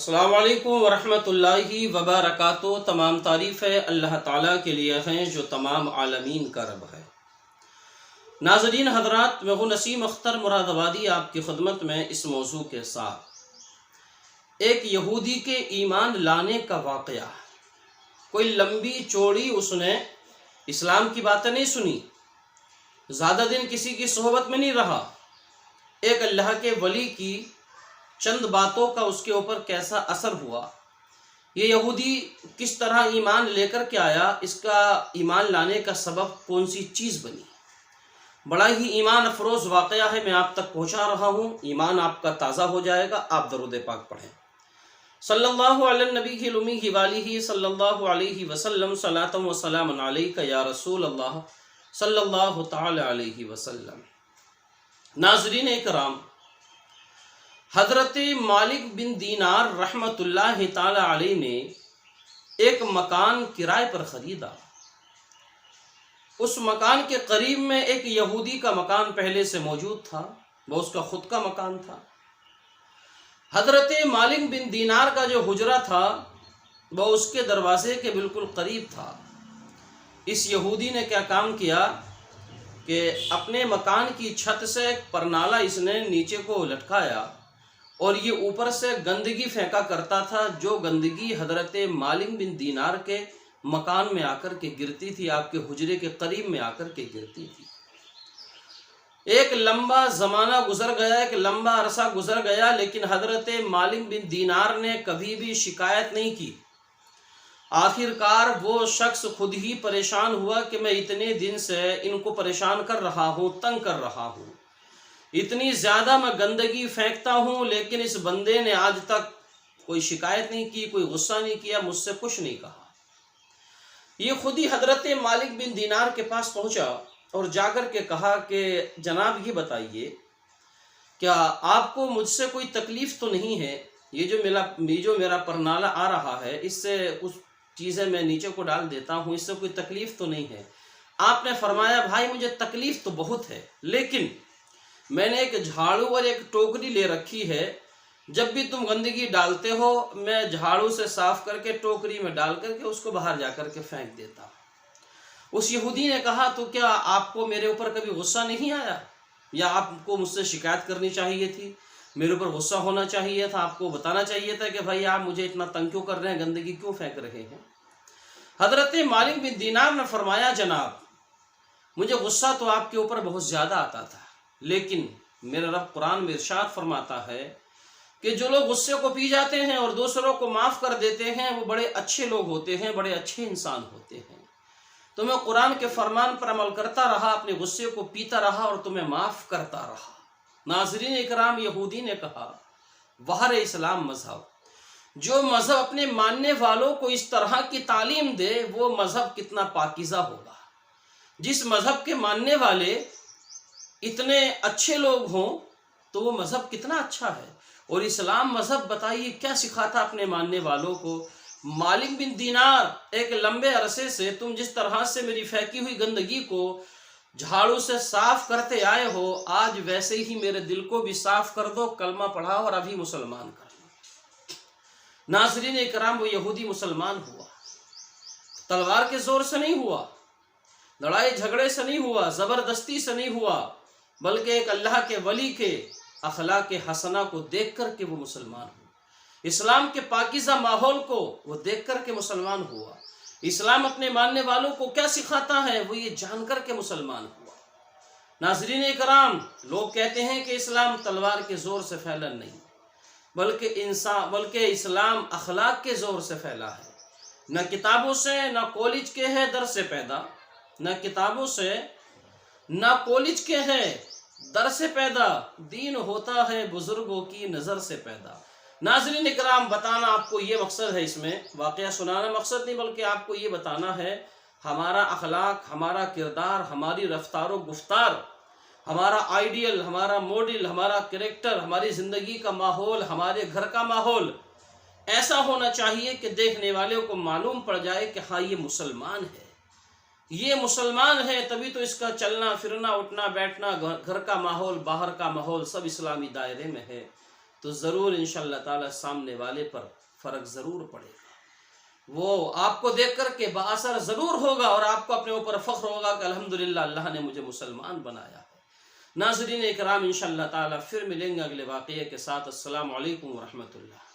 السلام علیکم ورحمۃ اللہ وبرکاتہ۔ تمام تعریف ہے اللہ تعالیٰ کے لیے ہیں جو تمام عالمین کا رب ہے۔ ناظرین حضرات، میں ہوں نسیم اختر مراد آبادی آپ کی خدمت میں اس موضوع کے ساتھ ایک یہودی کے ایمان لانے کا واقعہ۔ کوئی لمبی چوڑی اس نے اسلام کی باتیں نہیں سنی، زیادہ دن کسی کی صحبت میں نہیں رہا، ایک اللہ کے ولی کی چند باتوں کا اس کے اوپر کیسا اثر ہوا، یہ یہودی کس طرح ایمان لے کر کے آیا، اس کا ایمان لانے کا سبب کون سی چیز بنی۔ بڑا ہی ایمان افروز واقعہ ہے، میں آپ تک پہنچا رہا ہوں، ایمان آپ کا تازہ ہو جائے گا۔ آپ درود پاک پڑھیں۔ صلی اللہ علی النبی الامی والہ صلی اللہ علیہ وسلم، صلاۃ و سلام علیک یا رسول اللہ صلی اللہ تعالی علیہ وسلم۔ ناظرین اکرام، حضرت مالک بن دینار رحمۃ اللہ تعالی علیہ نے ایک مکان کرائے پر خریدا۔ اس مکان کے قریب میں ایک یہودی کا مکان پہلے سے موجود تھا، وہ اس کا خود کا مکان تھا۔ حضرت مالک بن دینار کا جو حجرہ تھا وہ اس کے دروازے کے بالکل قریب تھا۔ اس یہودی نے کیا کام کیا کہ اپنے مکان کی چھت سے ایک پرنالہ اس نے نیچے کو لٹکایا اور یہ اوپر سے گندگی پھینکا کرتا تھا، جو گندگی حضرت مالک بن دینار کے مکان میں آ کر کے گرتی تھی، آپ کے حجرے کے قریب میں آ کر کے گرتی تھی۔ ایک لمبا زمانہ گزر گیا، ایک لمبا عرصہ گزر گیا، لیکن حضرت مالک بن دینار نے کبھی بھی شکایت نہیں کی۔ آخر کار وہ شخص خود ہی پریشان ہوا کہ میں اتنے دن سے ان کو پریشان کر رہا ہوں، تنگ کر رہا ہوں، اتنی زیادہ میں گندگی پھینکتا ہوں، لیکن اس بندے نے آج تک کوئی شکایت نہیں کی، کوئی غصہ نہیں کیا، مجھ سے کچھ نہیں کہا۔ یہ خود ہی حضرت مالک بن دینار کے پاس پہنچا اور جا کر کے کہا کہ جناب یہ بتائیے، کیا آپ کو مجھ سے کوئی تکلیف تو نہیں ہے؟ یہ جو میرا پرنالہ آ رہا ہے، اس سے کچھ چیزیں میں نیچے کو ڈال دیتا ہوں، اس سے کوئی تکلیف تو نہیں ہے؟ آپ نے فرمایا بھائی مجھے تکلیف تو بہت ہے، لیکن میں نے ایک جھاڑو اور ایک ٹوکری لے رکھی ہے، جب بھی تم گندگی ڈالتے ہو میں جھاڑو سے صاف کر کے ٹوکری میں ڈال کر کے اس کو باہر جا کر کے پھینک دیتا ہوں۔ اس یہودی نے کہا تو کیا آپ کو میرے اوپر کبھی غصہ نہیں آیا، یا آپ کو مجھ سے شکایت کرنی چاہیے تھی، میرے اوپر غصہ ہونا چاہیے تھا، آپ کو بتانا چاہیے تھا کہ بھائی آپ مجھے اتنا تنگ کیوں کر رہے ہیں، گندگی کیوں پھینک رہے ہیں؟ حضرت مالک بن دینار نے فرمایا جناب مجھے غصہ تو آپ کے اوپر بہت زیادہ آتا تھا، لیکن میرا رب قرآن میں ارشاد فرماتا ہے کہ جو لوگ غصے کو پی جاتے ہیں اور دوسروں کو معاف کر دیتے ہیں وہ بڑے اچھے لوگ ہوتے ہیں، بڑے اچھے انسان ہوتے ہیں۔ تو میں قرآن کے فرمان پر عمل کرتا رہا، اپنے غصے کو پیتا رہا اور تمہیں معاف کرتا رہا۔ ناظرین اکرام، یہودی نے کہا بہر اسلام مذہب، جو مذہب اپنے ماننے والوں کو اس طرح کی تعلیم دے وہ مذہب کتنا پاکیزہ ہوگا۔ جس مذہب کے ماننے والے اتنے اچھے لوگ ہوں تو وہ مذہب کتنا اچھا ہے۔ اور اسلام مذہب بتائیے کیا سکھاتا اپنے ماننے والوں کو۔ مالک بن دینار، ایک لمبے عرصے سے تم جس طرح سے میری پھینکی ہوئی گندگی کو جھاڑو سے صاف کرتے آئے ہو، آج ویسے ہی میرے دل کو بھی صاف کر دو، کلمہ پڑھاؤ اور ابھی مسلمان کر لو۔ ناظرین اکرام، وہ یہودی مسلمان ہوا، تلوار کے زور سے نہیں ہوا، لڑائی جھگڑے سے نہیں ہوا، زبردستی سے نہیں ہوا، بلکہ ایک اللہ کے ولی کے اخلاق حسنہ کو دیکھ کر کے وہ مسلمان ہوا، اسلام کے پاکیزہ ماحول کو وہ دیکھ کر کے مسلمان ہوا۔ اسلام اپنے ماننے والوں کو کیا سکھاتا ہے وہ یہ جان کر کے مسلمان ہوا۔ ناظرین اکرام، لوگ کہتے ہیں کہ اسلام تلوار کے زور سے پھیلا نہیں، بلکہ اسلام اخلاق کے زور سے پھیلا ہے۔ نہ کتابوں سے، نہ کالج کے ہے در سے پیدا، نہ کتابوں سے نہ کالج کے ہے در سے پیدا، دین ہوتا ہے بزرگوں کی نظر سے پیدا۔ ناظرین اکرام، بتانا آپ کو یہ مقصد ہے، اس میں واقعہ سنانا مقصد نہیں، بلکہ آپ کو یہ بتانا ہے ہمارا اخلاق، ہمارا کردار، ہماری رفتار و گفتار، ہمارا آئیڈیل، ہمارا ماڈل، ہمارا کریکٹر، ہماری زندگی کا ماحول، ہمارے گھر کا ماحول ایسا ہونا چاہیے کہ دیکھنے والوں کو معلوم پڑ جائے کہ ہاں یہ مسلمان ہے، یہ مسلمان ہے، تبھی تو اس کا چلنا پھرنا اٹھنا بیٹھنا، گھر کا ماحول باہر کا ماحول سب اسلامی دائرے میں ہے۔ تو ضرور انشاءاللہ تعالی سامنے والے پر فرق ضرور پڑے گا، وہ آپ کو دیکھ کر کے بااثر ضرور ہوگا اور آپ کو اپنے اوپر فخر ہوگا کہ الحمدللہ اللہ نے مجھے مسلمان بنایا ہے۔ ناظرین اکرام، انشاءاللہ تعالی پھر ملیں گے اگلے واقعے کے ساتھ۔ السلام علیکم ورحمۃ اللہ۔